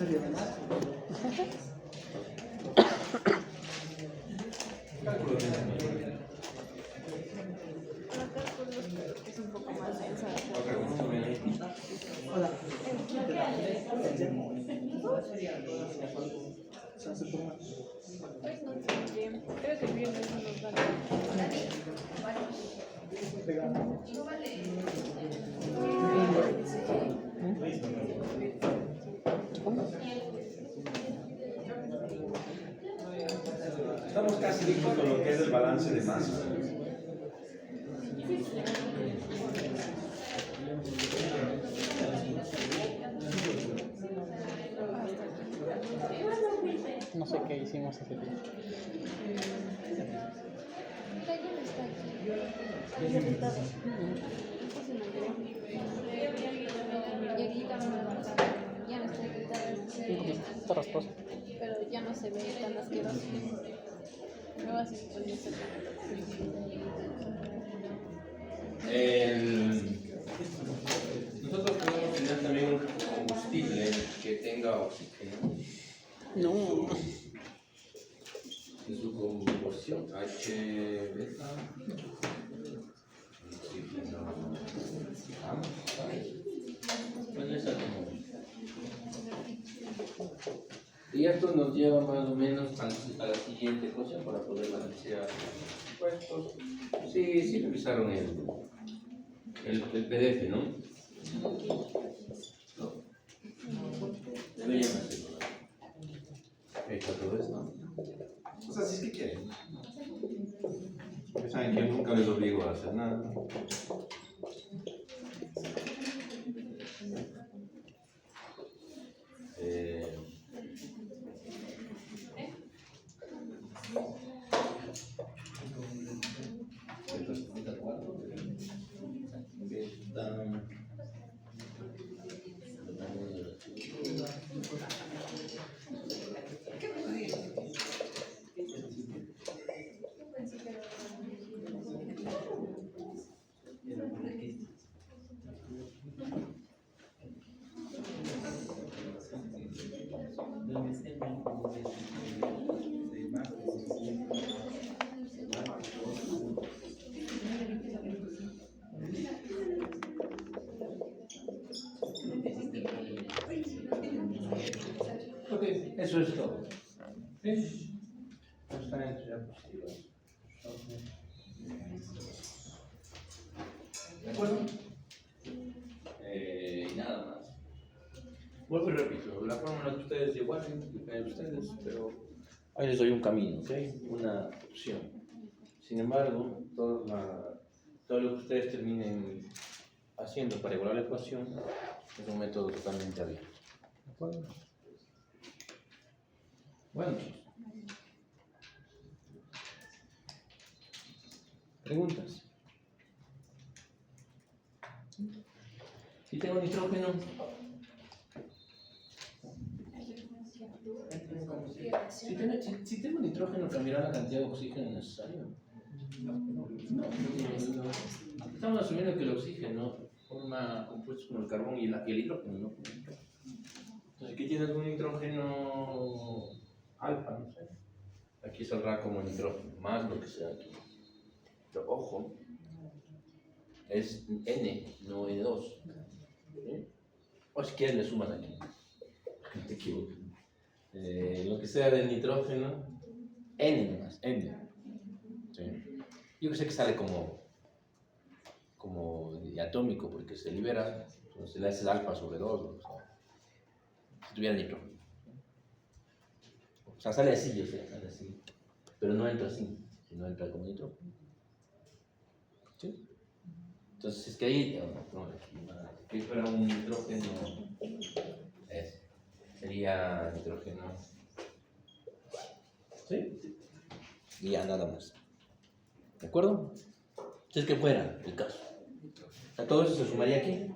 Es un poco más densa. Hola. Pues no sé bien. Creo que el viernes no nos van Estamos casi listos con lo que es el balance de masa. No sé qué hicimos ese día. Está rasposo. Pero ya no se ve tan asqueroso. No va a ser bonito. Nosotros podemos tener también un combustible que tenga oxígeno. No. En su combustión, H beta, oxígeno. Bueno, esa como. Y esto nos lleva más o menos a la siguiente cosa para poder balancear los impuestos. Sí revisaron el PDF, ¿no? No. Deberían hacerlo. Ahí está todo esto. O sea, si es que quieren. Porque saben que yo nunca les obligo a hacer nada. Ok, eso es todo. ¿Sí? Están entre diapositivas. ¿De acuerdo? Y nada más. Vuelvo y repito, la fórmula que ustedes igual, depende de ustedes, pero ahí les doy un camino, ¿ok? Una opción. Sin embargo, todo lo que ustedes terminen haciendo para igualar la ecuación es un método totalmente abierto. ¿De acuerdo? Bueno, preguntas. Si tengo nitrógeno, si tengo nitrógeno, ¿cambiará la cantidad de oxígeno necesario? No. Estamos asumiendo que el oxígeno forma compuestos con el carbón y el hidrógeno, ¿no? Entonces aquí tienes un nitrógeno alfa, no sé. Aquí saldrá como nitrógeno, más lo que sea aquí. Pero ojo, es N, no N2. ¿Sí? O si quieres le sumas aquí. No te equivoques. Lo que sea del nitrógeno, N nomás, N. ¿Sí? Yo que sé que sale como diatómico porque se libera, entonces le haces alfa sobre 2, o sea, si tuviera nitrógeno. O sea, sale así, yo sé, sale así. Pero no entra así, sino entra como nitrógeno. ¿Sí? Entonces, es que ahí, que fuera un nitrógeno, sería nitrógeno. ¿Sí? Y ya nada más. ¿De acuerdo? Si es que fuera el caso. O sea, todo eso se sumaría aquí.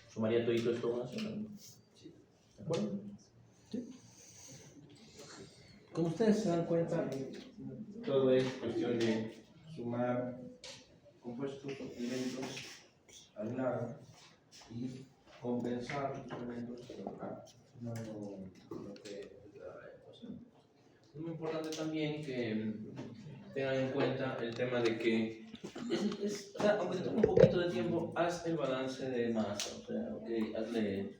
Sumaría todo esto una sola. ¿De acuerdo? ¿Sí? Como ustedes se dan cuenta, todo es cuestión de sumar compuestos o elementos al lado y compensar los elementos no lo que es la ecuación. Es muy importante también que tengan en cuenta el tema de que, o sea, aunque te tome un poquito de tiempo, haz el balance de masa. O sea, okay, hazle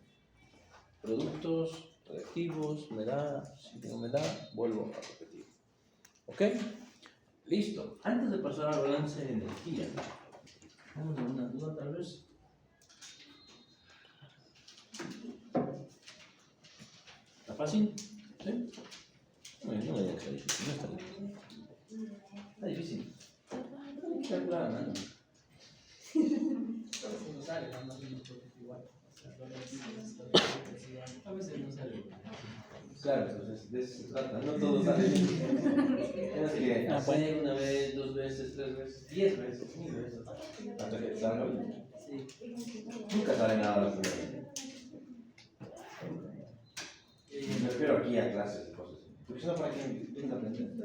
productos, reactivos, humedad, si tiene humedad, vuelvo a repetir. ¿Ok? Listo. Antes de pasar al balance de energía, vamos a una duda tal vez. ¿Está fácil? ¿Sí? No me digas que está difícil, no está difícil. Está difícil. Está clara, ¿no? No sale, nada más igual. A veces no sale. Claro, entonces de eso se trata, no todo sale bien. Tienes que hacer una vez, 2 veces, 3 veces, 10 veces, 1000 veces, hasta que salga bien. Nunca sale nada la primera vez. Me refiero aquí a clases y cosas así. Porque si no, ¿para qué empiezas a aprender?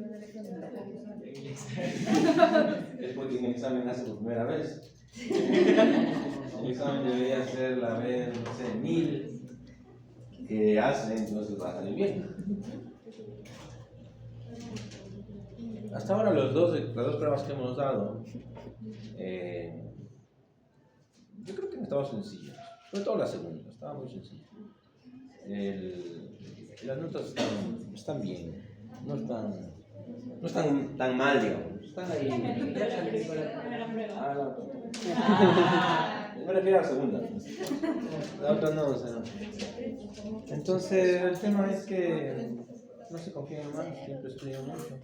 Es porque en el examen hace por primera vez. El examen debería ser la vez, no sé, 1000 que hace, entonces va a salir bien. Hasta ahora las dos pruebas que hemos dado, yo creo que han estado sencillas. Sobre todo la segunda, estaba muy sencilla. Las notas están bien, no están tan mal, digamos. Están ahí. Me refiero a la segunda. La otra no, o sea. Entonces, el tema es que no se confíen más, siempre estudian mucho.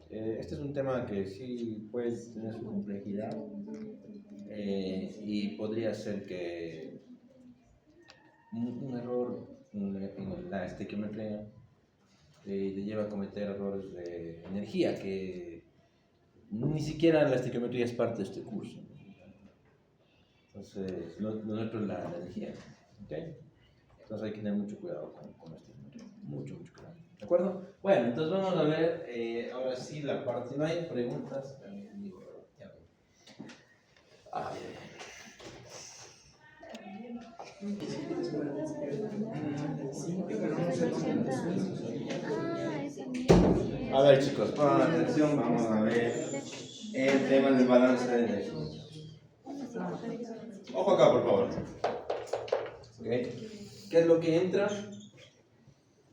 Este es un tema que sí puede tener su complejidad y podría ser que un error en la estequiometría le lleva a cometer errores de energía que ni siquiera la estequiometría es parte de este curso. Entonces, lo nuestro es la energía. ¿Okay? Entonces hay que tener mucho cuidado con esto. Mucho cuidado. ¿De acuerdo? Bueno, entonces vamos a ver ahora sí la parte. Si no hay preguntas, también digo, ya ven. A ver, chicos, pongan atención, vamos a ver el tema del balance de energía. Ojo acá, por favor. ¿Okay? ¿Qué es lo que entra?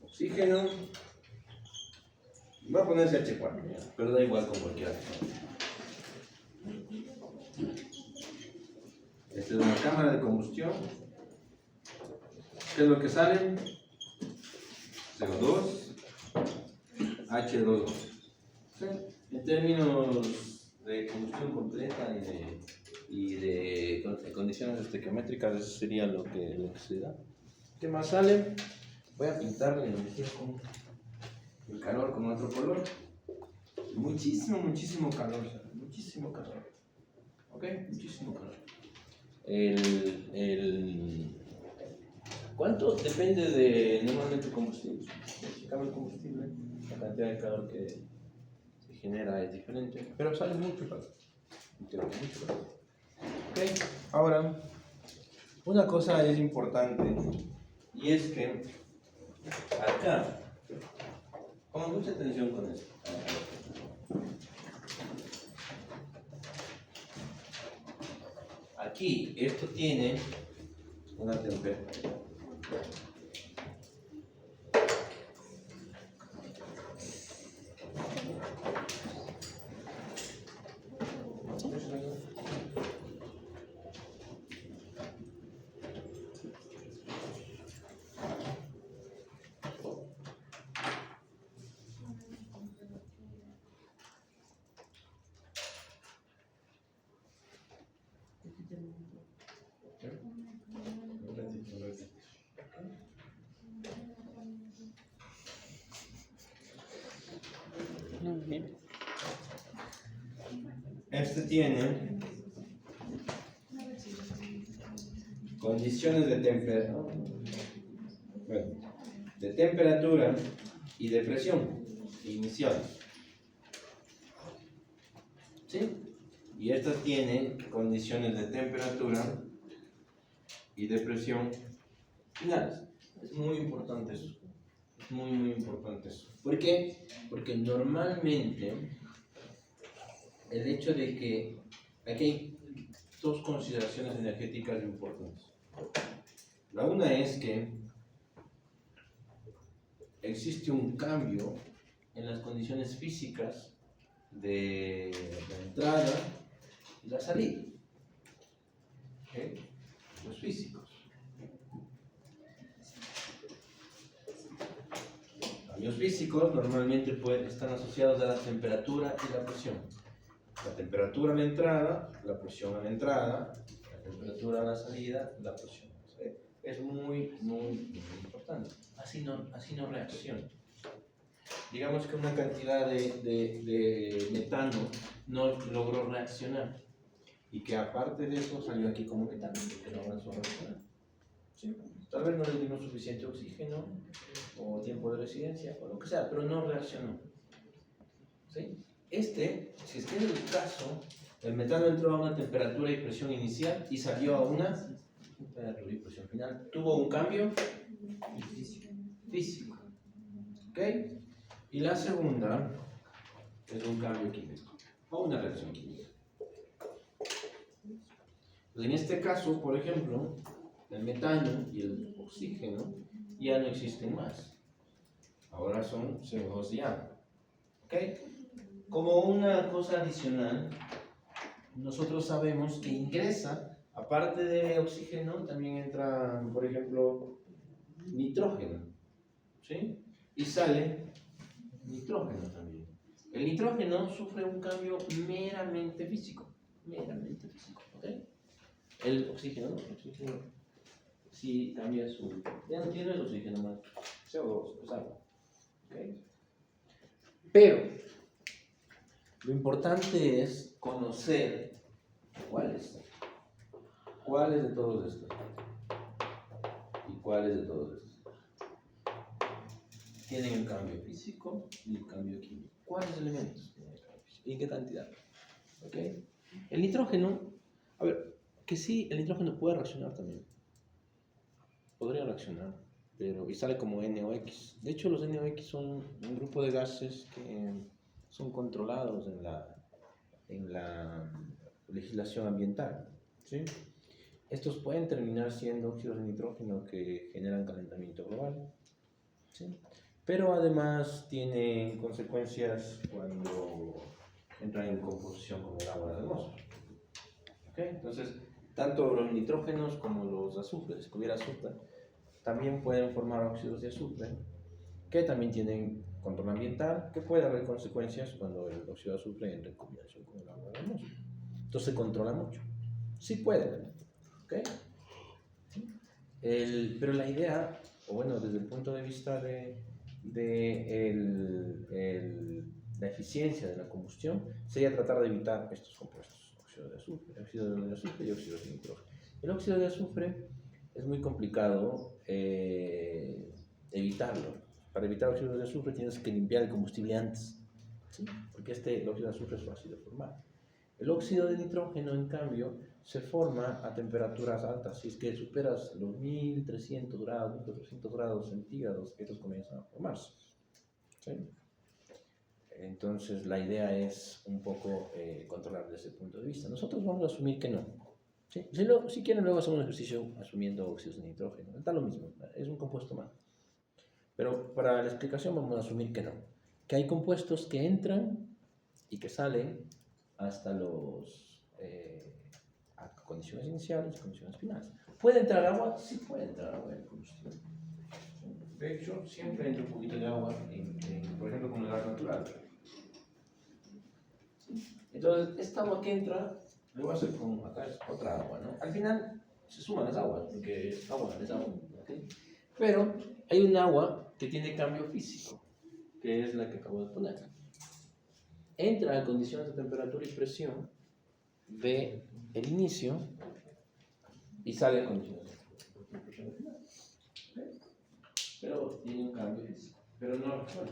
Oxígeno. Va a ponerse H4, pero da igual con cualquiera. Esta es una cámara de combustión. ¿Qué es lo que sale? CO2, H2O. ¿Sí? En términos de combustión completa y de condiciones estequiométricas, eso sería lo que se da. ¿Qué más sale? Voy a pintar la energía con el calor con otro color. Muchísimo calor, muchísimo calor. ¿Ok? Muchísimo calor. ¿Cuánto? Depende de normalmente el combustible. Si cambia el combustible, la cantidad de calor que se genera es diferente, pero sale mucho calor. Mucho calor. ¿Ok? Ahora, una cosa es importante y es que acá, pongan mucha atención con esto. Aquí, esto tiene una temperatura. Este tiene condiciones de temperatura y de presión iniciales. ¿Sí? Y esta tiene condiciones de temperatura y de presión finales. Es muy importante eso. Es muy, muy importante eso. ¿Por qué? Porque normalmente el hecho de que aquí hay dos consideraciones energéticas importantes. La una es que existe un cambio en las condiciones físicas de la entrada y la salida. ¿Okay? Los físicos. Cambios físicos normalmente están asociados a la temperatura y la presión. La temperatura a la entrada, la presión a la entrada, la temperatura a la salida, la presión. ¿Sí? Es muy, muy, muy importante. Así no reacciona. Digamos que una cantidad de metano no logró reaccionar y que aparte de eso salió aquí como metano, porque no avanzó a reaccionar. ¿Sí? Tal vez no le dimos suficiente oxígeno o tiempo de residencia o lo que sea, pero no reaccionó. ¿Sí? Si es que es el caso, el metano entró a una temperatura y presión inicial y salió a una temperatura y presión final. Tuvo un cambio físico. ¿Ok? Y la segunda es un cambio químico o una reacción química. En este caso, por ejemplo, el metano y el oxígeno ya no existen más. Ahora son CO2 y agua. ¿Ok? Como una cosa adicional, nosotros sabemos que ingresa, aparte de oxígeno, también entra, por ejemplo, nitrógeno. ¿Sí? Y sale nitrógeno también. El nitrógeno sufre un cambio meramente físico. Meramente físico. ¿Ok? El oxígeno, ¿no? El oxígeno sí cambia su... Ya no tiene el oxígeno más. CO2, es agua. ¿Ok? Pero lo importante es conocer cuáles de todos estos y cuáles de todos estos tienen el cambio físico y el cambio químico. ¿Cuáles elementos tienen el cambio físico? ¿Y en qué cantidad? ¿Ok? El nitrógeno, a ver, que sí, el nitrógeno puede reaccionar también. Podría reaccionar, pero y sale como NOx. De hecho, los NOx son un grupo de gases que son controlados en la legislación ambiental. ¿Sí? Estos pueden terminar siendo óxidos de nitrógeno que generan calentamiento global. ¿Sí? Pero además tienen consecuencias cuando entran en composición con el agua de la atmósfera. ¿Okay? Entonces, tanto los nitrógenos como los azufres, que hubiera azufre, también pueden formar óxidos de azufre, que también tienen control ambiental, que puede haber consecuencias cuando el óxido de azufre entra en combinación con el agua de la atmósfera. Entonces se controla mucho. Sí puede, ¿okay? Pero la idea, o bueno, desde el punto de vista de la eficiencia de la combustión, sería tratar de evitar estos compuestos, óxido de azufre y óxido de nitrógeno. El óxido de azufre es muy complicado evitarlo. Para evitar óxido de azufre tienes que limpiar el combustible antes, ¿sí? Porque el óxido de azufre es fácil de formar. El óxido de nitrógeno, en cambio, se forma a temperaturas altas. Si es que superas los 1300 grados, 1400 grados centígrados, estos comienzan a formarse. ¿Sí? Entonces, la idea es un poco controlar desde ese punto de vista. Nosotros vamos a asumir que no. ¿Sí? Si quieren, luego hacemos un ejercicio asumiendo óxidos de nitrógeno. Está lo mismo, es un compuesto más. Pero para la explicación vamos a asumir que no. Que hay compuestos que entran y que salen hasta a condiciones iniciales y condiciones finales. ¿Puede entrar agua? Sí puede entrar agua en el combustible. De hecho, siempre entra un poquito de agua, por ejemplo, con el gas natural. Entonces, esta agua que entra, lo voy a hacer con acá es otra agua, ¿no? Al final se suman las aguas, porque es agua, ¿okay? Pero hay un agua que tiene cambio físico, que es la que acabo de poner. Entra a condiciones de temperatura y presión de el inicio y sale a condiciones de temperatura y presión final. ¿Okay? Pero tiene un cambio físico, pero no reacciona.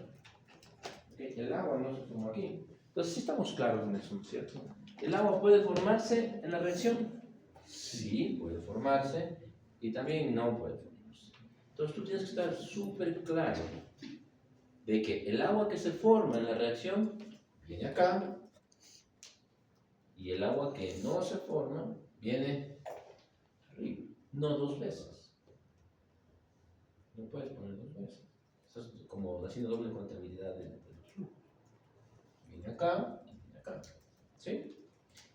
¿Okay? El agua no se formó aquí. Entonces sí estamos claros en eso, ¿cierto? ¿El agua puede formarse en la reacción? Sí, puede formarse, y también no puede formarse. Entonces tú tienes que estar súper claro de que el agua que se forma en la reacción viene acá y el agua que no se forma viene arriba, no dos veces. No puedes poner dos veces. Eso es como haciendo doble contabilidad del flujo. Viene acá y viene acá. ¿Sí?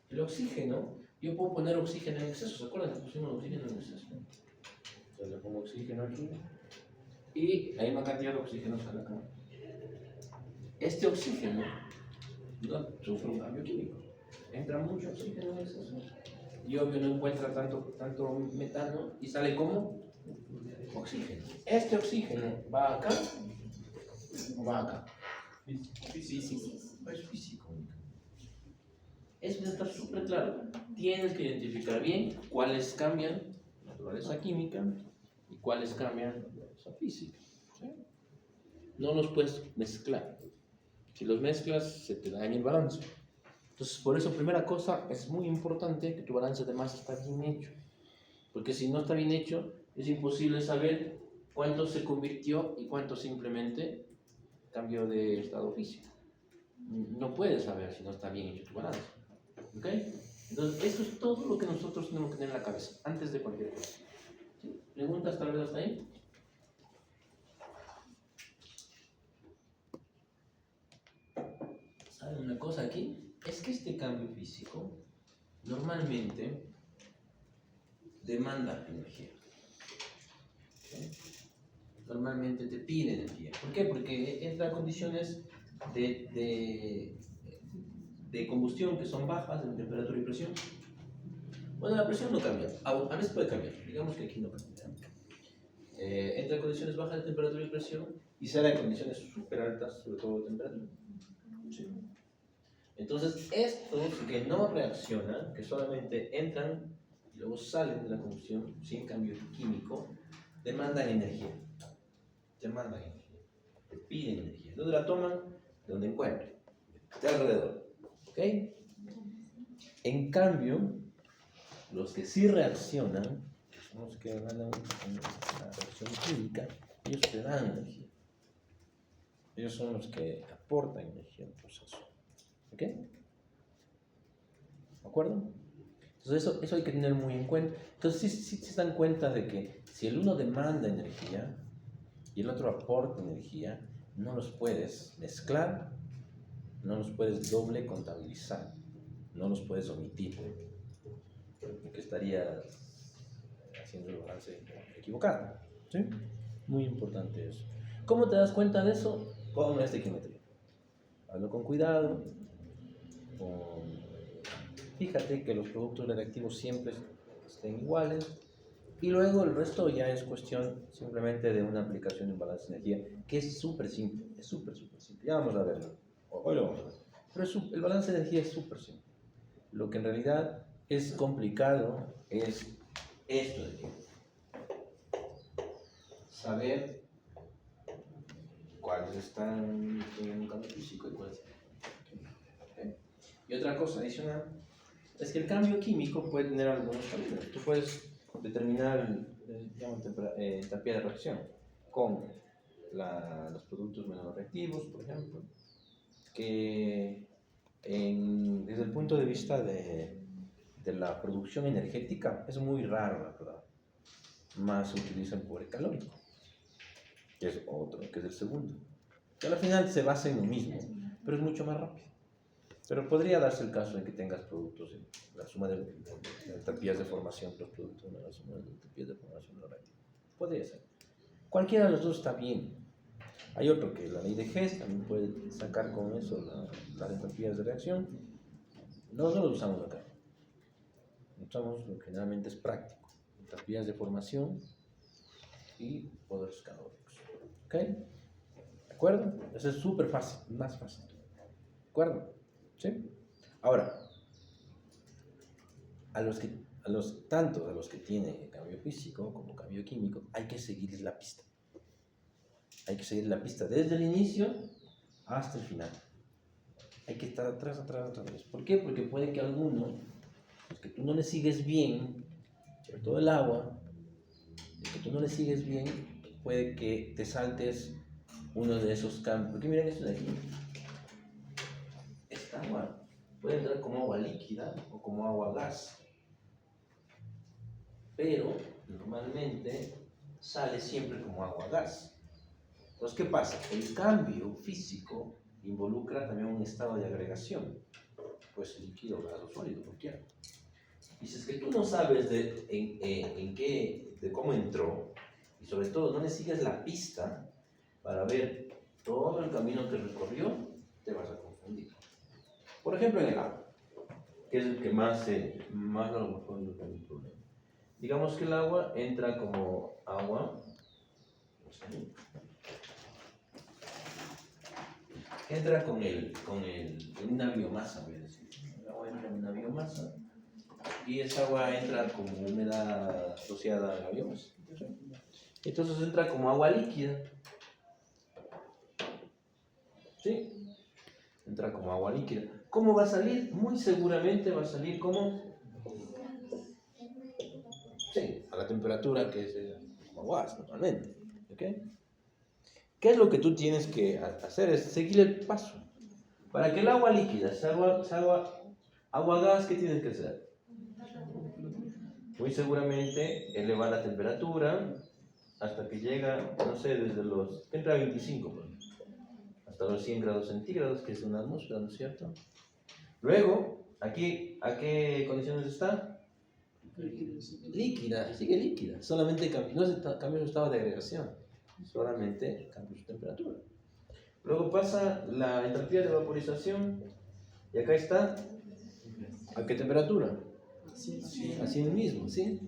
El oxígeno, yo puedo poner oxígeno en exceso. ¿Se acuerdan que pusimos oxígeno en exceso? Entonces le pongo oxígeno aquí y la misma cantidad de oxígeno sale acá. Este oxígeno no sufre un cambio químico. Entra mucho oxígeno en exceso y obvio no encuentra tanto metano y sale como oxígeno. Este oxígeno va acá o va acá. Físico. Es físico. Eso debe estar súper claro. Tienes que identificar bien cuáles cambian naturaleza química y cuáles cambian naturaleza física. ¿Sí? No los puedes mezclar. Si los mezclas, se te daña el balance. Entonces, por eso, primera cosa, es muy importante que tu balance de masa está bien hecho. Porque si no está bien hecho, es imposible saber cuánto se convirtió y cuánto simplemente cambió de estado físico. No puedes saber si no está bien hecho tu balance. ¿Ok? Entonces, eso es todo lo que nosotros tenemos que tener en la cabeza, antes de cualquier cosa. ¿Sí? ¿Preguntas tal vez hasta ahí? ¿Saben una cosa aquí? Es que este cambio físico normalmente demanda energía. ¿Sí? Normalmente te pide energía. ¿Por qué? Porque entra condiciones de combustión que son bajas en temperatura y presión. Bueno, la presión no cambia, a veces puede cambiar, digamos que aquí no cambia. Entra en condiciones bajas de temperatura y presión y sale en condiciones súper altas, sobre todo de temperatura. ¿Sí? Entonces, estos que no reaccionan, que solamente entran y luego salen de la combustión sin cambio químico, demandan energía. Demandan energía. Te piden energía. ¿Dónde la toman? De donde encuentren. De alrededor. ¿Ok? En cambio, los que sí reaccionan, que son los que ganan una reacción química, ellos te dan energía. Ellos son los que aportan energía al proceso. ¿Ok? ¿De acuerdo? Entonces eso hay que tener muy en cuenta. Entonces sí se dan cuenta de que si el uno demanda energía y el otro aporta energía, no los puedes mezclar, no los puedes doble contabilizar, no los puedes omitir, porque estarías haciendo el balance equivocado. ¿Sí? Muy importante eso. ¿Cómo te das cuenta de eso? Con esta equimetría. Hazlo con cuidado. Fíjate que los productos reactivos siempre estén iguales y luego el resto ya es cuestión simplemente de una aplicación de un balance de energía que es súper simple, simple. Ya vamos a verlo, hoy lo vamos a ver. Pero el balance de energía es súper simple. Lo que en realidad es complicado es esto de aquí. Saber cuáles están en un cambio físico y cuáles. ¿Okay? Y otra cosa adicional es que el cambio químico puede tener algunos caminos. Tú puedes determinar entropía de reacción con los productos menos reactivos, por ejemplo, que desde el punto de vista de la producción energética es muy raro, la verdad. Más se utiliza el poder calórico, que es otro, que es el segundo. Que al final se basa en lo mismo, pero es mucho más rápido. Pero podría darse el caso de que tengas productos en la suma de entropías de formación, los productos de la suma de entropías de formación de la reacción. Podría ser. Cualquiera de los dos está bien. Hay otro que la ley de Hess también puede sacar con eso las entropías de reacción. Nosotros lo usamos acá. Usamos lo que generalmente es práctico. Entropías de formación y poderes calóricos. ¿Ok? ¿De acuerdo? Eso es súper fácil, más fácil. ¿De acuerdo? ¿Sí? Ahora, tanto a los que tienen cambio físico como cambio químico, hay que seguirles la pista. Hay que seguir la pista desde el inicio hasta el final. Hay que estar atrás. ¿Por qué? Porque puede que alguno, los que tú no le sigues bien, sobre todo el agua, que tú no le sigues bien, puede que te saltes uno de esos cambios. Porque miren esto de aquí. Esta agua puede entrar como agua líquida o como agua gas. Pero normalmente sale siempre como agua gas. Entonces, ¿qué pasa? El cambio físico involucra también un estado de agregación. Pues líquido, gas o sólido, cualquiera. Y si es que tú no sabes de cómo entró, y sobre todo no le sigues la pista para ver todo el camino que recorrió, te vas a confundir. Por ejemplo, en el agua, que es el que más a lo mejor no tiene problema. Digamos que el agua entra como agua, entra en una biomasa, voy a decir. El agua entra en una biomasa y esa agua entra como humedad asociada a la biomasa. Entonces entra como agua líquida. ¿Sí? Entra como agua líquida. ¿Cómo va a salir? Muy seguramente va a salir como... Sí, a la temperatura que es como gas normalmente. ¿Ok? ¿Qué es lo que tú tienes que hacer? Es seguir el paso. Para que el agua líquida sea agua gas, ¿qué tienes que hacer? Muy seguramente elevar la temperatura hasta que llega, no sé, desde los... entra a 25, pues, hasta los 100 grados centígrados, que es una atmósfera, ¿no es cierto? Luego, aquí, ¿a qué condiciones está? Líquida, sigue líquida. Solamente cambia su estado de agregación. Solamente cambia su temperatura. Luego pasa la entalpía de vaporización. Y acá está. ¿A qué temperatura? Así mismo, ¿sí?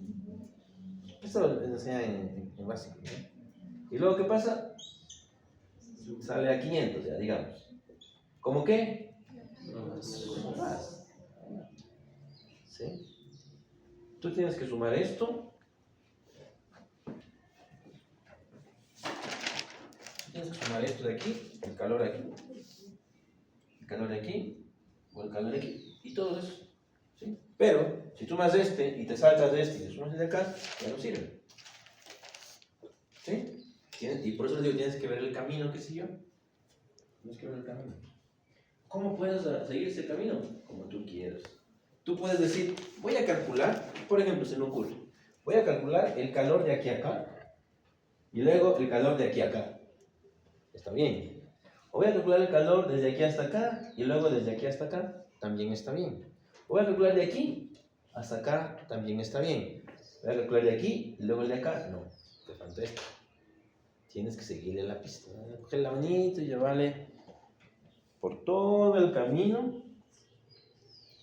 Esto lo enseña en básico, ¿no? Y luego, ¿qué pasa? Sale a 500, ya, digamos. ¿Cómo qué? Como gas. ¿Sí? Tú tienes que sumar esto. Tienes que sumar esto de aquí, el calor de aquí, el calor de aquí, o el calor de aquí, y todo eso. ¿Sí? Pero, si sumas este y te saltas de este y te sumas de acá, ya no sirve. ¿Sí? Y por eso les digo, tienes que ver el camino que siguió. Tienes que ver el camino. ¿Cómo puedes seguir ese camino? Como tú quieras. Tú puedes decir, voy a calcular, por ejemplo, se me ocurre, voy a calcular el calor de aquí a acá y luego el calor de aquí a acá. Está bien. O voy a calcular el calor desde aquí hasta acá y luego desde aquí hasta acá. También está bien. Voy a calcular de aquí hasta acá. También está bien. Voy a calcular de aquí y luego el de acá. No, te falta esto. Tienes que seguirle la pista. Coger la manito y llevarle por todo el camino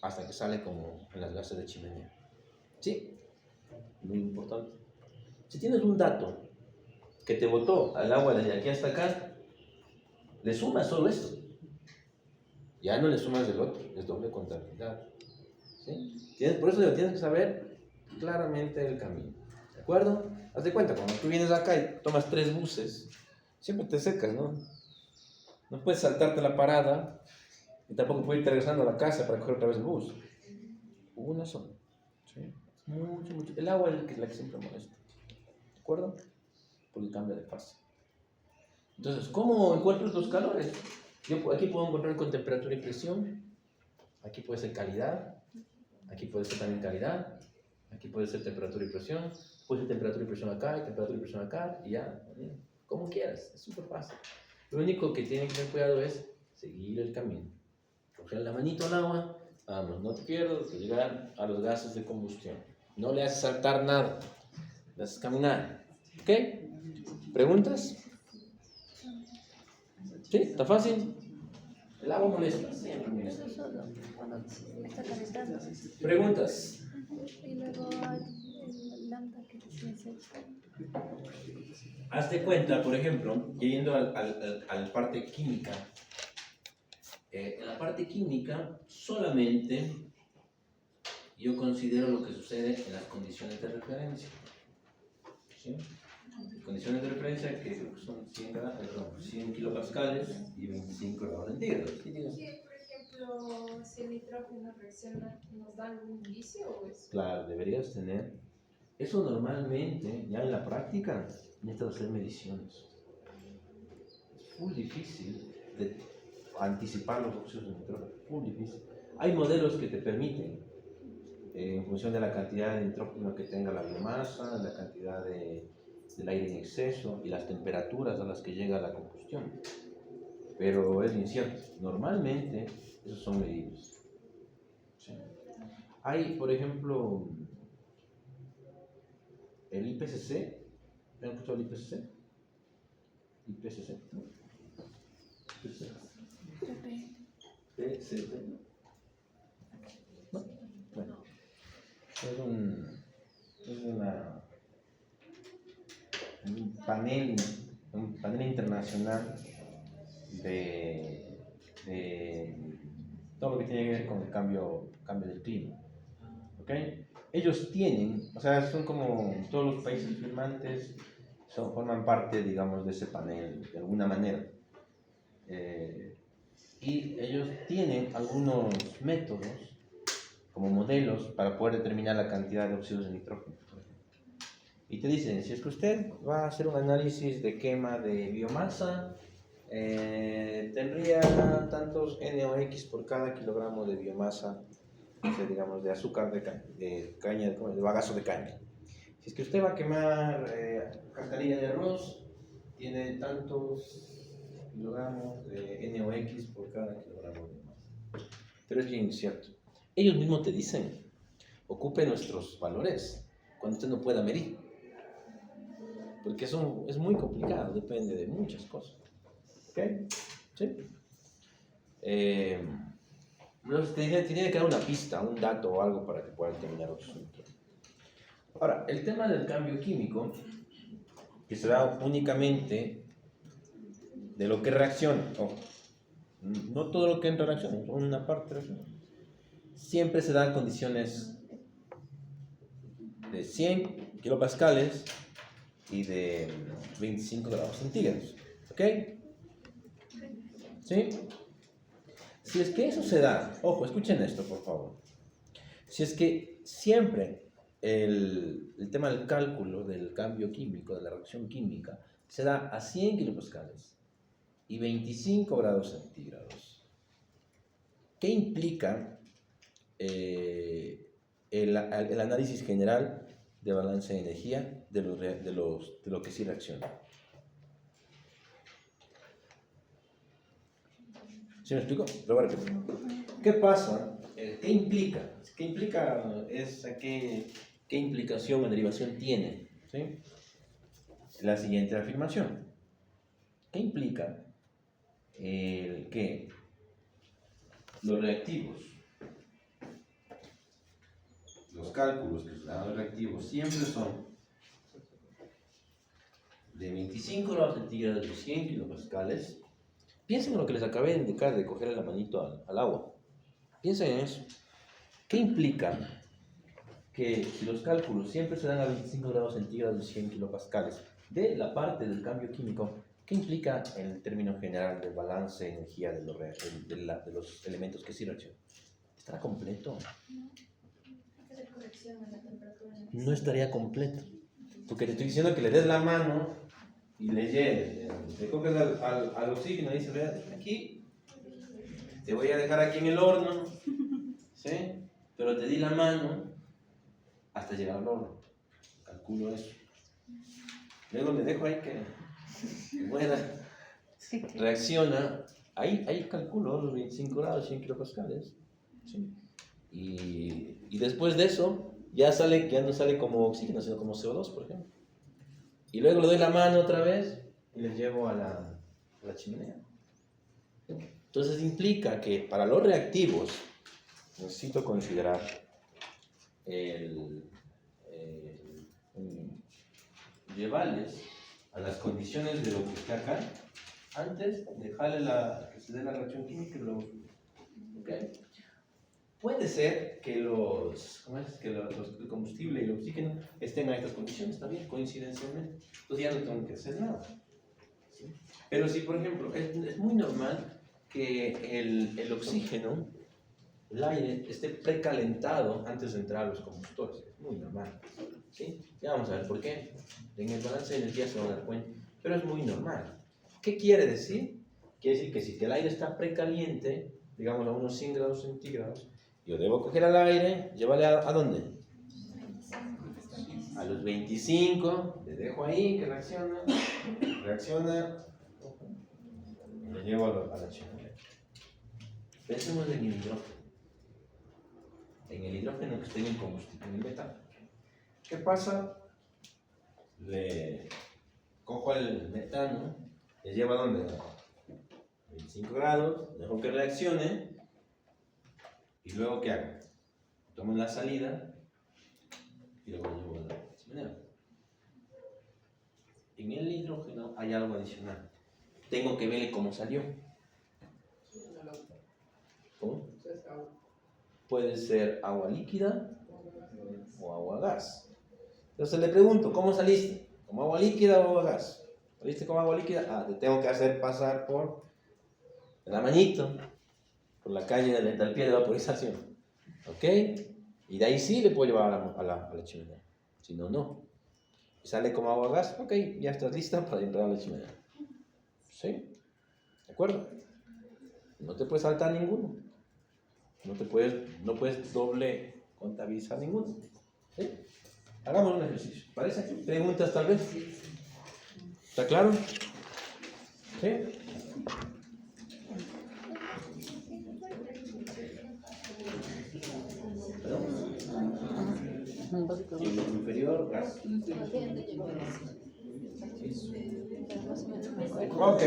hasta que sale como en las gases de chimenea. ¿Sí? Muy importante. Si tienes un dato que te botó al agua desde aquí hasta acá, le sumas solo esto. Ya no le sumas del otro, es doble contabilidad. ¿Sí? Por eso tienes que saber claramente el camino. ¿De acuerdo? Haz de cuenta, cuando tú vienes acá y tomas 3 buses, siempre te secas, ¿no? No puedes saltarte la parada y tampoco puedes ir regresando a la casa para coger otra vez el bus. Una sola. ¿Sí? Mucho. El agua es la que siempre molesta. ¿De acuerdo? Por el cambio de fase. Entonces, ¿cómo encuentro los calores? Yo aquí puedo encontrar con temperatura y presión. Aquí puede ser calidad. Aquí puede ser también calidad. Aquí puede ser temperatura y presión. Puede ser temperatura y presión acá y temperatura y presión acá. Y ya, como quieras. Es súper fácil. Lo único que tienen que tener cuidado es seguir el camino. Coger la manito al agua. Vamos, no te pierdas de llegar a los gases de combustión. No le haces saltar nada. Le haces caminar. ¿Ok? ¿Preguntas? ¿Sí? ¿Está fácil? El agua molesta, siempre molesta. Eso solo, cuando está calentando. ¿Preguntas? Y luego el lambda que tienes hecho. Hazte cuenta, por ejemplo, yendo a la parte química. En la parte química solamente yo considero lo que sucede en las condiciones de referencia. ¿Sí? Condiciones de referencia que son 100 kilopascales y 25 grados centígrados. Sí, por ejemplo, si el nitrógeno reacciona, ¿nos da algún indicio o es? Claro, deberías tener Eso normalmente, ya en la práctica, necesitas hacer mediciones. Es muy difícil de anticipar los óxidos de nitrógeno, muy difícil. Hay modelos que te permiten, en función de la cantidad de nitrógeno que tenga la biomasa, la cantidad del aire en exceso y las temperaturas a las que llega la combustión. Pero es incierto. Normalmente, esos son medibles. ¿Sí? Hay, por ejemplo, el IPCC. ¿Han escuchado el IPCC? IPCC, ¿no? IPCC. PCT. ¿No? Bueno. Es un panel internacional de todo lo que tiene que ver con el cambio del clima. ¿Ok? Ellos tienen, o sea, son como todos los países firmantes, forman parte, digamos, de ese panel, de alguna manera. Y ellos tienen algunos métodos, como modelos, para poder determinar la cantidad de óxidos de nitrógeno. Y te dicen, si es que usted va a hacer un análisis de quema de biomasa, tendría tantos NOx por cada kilogramo de biomasa, digamos, de azúcar de caña, de bagazo de caña. Si es que usted va a quemar cascarilla de arroz, tiene tantos kilogramos de NOx por cada kilogramo de biomasa. Pero es bien incierto. Ellos mismos te dicen, ocupe nuestros valores cuando usted no pueda medir. Porque eso es muy complicado, depende de muchas cosas. ¿Ok? ¿Sí? Entonces tiene que dar una pista, un dato o algo para que pueda determinar otro asunto. Ahora, el tema del cambio químico, que se da únicamente de lo que reacciona, no todo lo que entra en reacción, una parte de reacción, siempre se dan condiciones de 100 kilopascales y de 25 grados centígrados. ¿Ok? ¿Sí? Si es que eso se da, ojo, escuchen esto por favor. Si es que siempre el tema del cálculo del cambio químico, de la reacción química, se da a 100 kilopascales y 25 grados centígrados, ¿qué implica el análisis general de balance de energía de lo que sí reacciona? ¿Sí me explico? Lo voy a repetir. ¿Qué pasa? ¿Qué implica? ¿Qué implica? ¿Qué implicación o derivación tiene? ¿Sí? La siguiente afirmación. ¿Qué implica que los reactivos, los cálculos que se dan a los reactivos siempre son de 25 grados centígrados y 100 kilopascales? Piensen en lo que les acabé de indicar de cogerle la manito al agua. Piensen en eso. ¿Qué implica que si los cálculos siempre se dan a 25 grados centígrados y 100 kilopascales de la parte del cambio químico, qué implica en el término general del balance de energía de los elementos que sí reaccionan? ¿Estará completo? No estaría completo. Porque te estoy diciendo que le des la mano y le lleves, le coges al oxígeno y dices, vea, aquí, te voy a dejar aquí en el horno, ¿sí? Pero te di la mano hasta llegar al horno. Calculo eso. Luego le dejo ahí que muera, reacciona. Ahí calculo los 25 grados, 100 kilopascales. ¿Sí? Y después de eso, ya no sale como oxígeno, sino como CO2, por ejemplo. Y luego le doy la mano otra vez y les llevo a la chimenea. Entonces implica que para los reactivos necesito considerar llevarles a las condiciones de lo que está acá antes, dejarle que se dé la reacción química y luego ¿okay? Puede ser que el combustible y el oxígeno estén a estas condiciones también, coincidencialmente. Entonces ya no tengo que hacer nada. ¿Sí? Pero si, por ejemplo, es muy normal que el oxígeno, el aire, esté precalentado antes de entrar a los combustores. Es muy normal. ¿Sí? Ya vamos a ver por qué. En el balance de energía se van a dar cuenta. Pero es muy normal. ¿Qué quiere decir? Quiere decir que si el aire está precaliente, digamos a unos 100 grados centígrados, yo debo coger al aire, llevarle a ¿dónde? A los 25, le dejo ahí que reacciona, y lo llevo a la chimenea. Pensemos en el hidrógeno. En el hidrógeno que está en el combustible, en el metal. ¿Qué pasa? Le cojo el metano, le llevo a ¿dónde? A 25 grados, dejo que reaccione, y luego ¿qué hago? Tomo la salida y luego lo llevo a la chimenea. En el hidrógeno hay algo adicional. Tengo que ver cómo salió. ¿Cómo? Puede ser agua líquida o agua gas. Entonces le pregunto, ¿cómo saliste? ¿Como agua líquida o agua gas? ¿Saliste como agua líquida? Ah, te tengo que hacer pasar por la manito, por la calle de la entalpía de vaporización. ¿Ok? Y de ahí sí le puedo llevar a la chimenea. Si no, no. Y sale como agua gas, ok, ya estás lista para entrar a la chimenea. ¿Sí? ¿De acuerdo? No te puedes saltar ninguno. No puedes doble contabilizar ninguno. ¿Sí? Hagamos un ejercicio. ¿Parece? ¿Preguntas tal vez? ¿Está claro? ¿Sí? Y en el inferior, gas. Ok.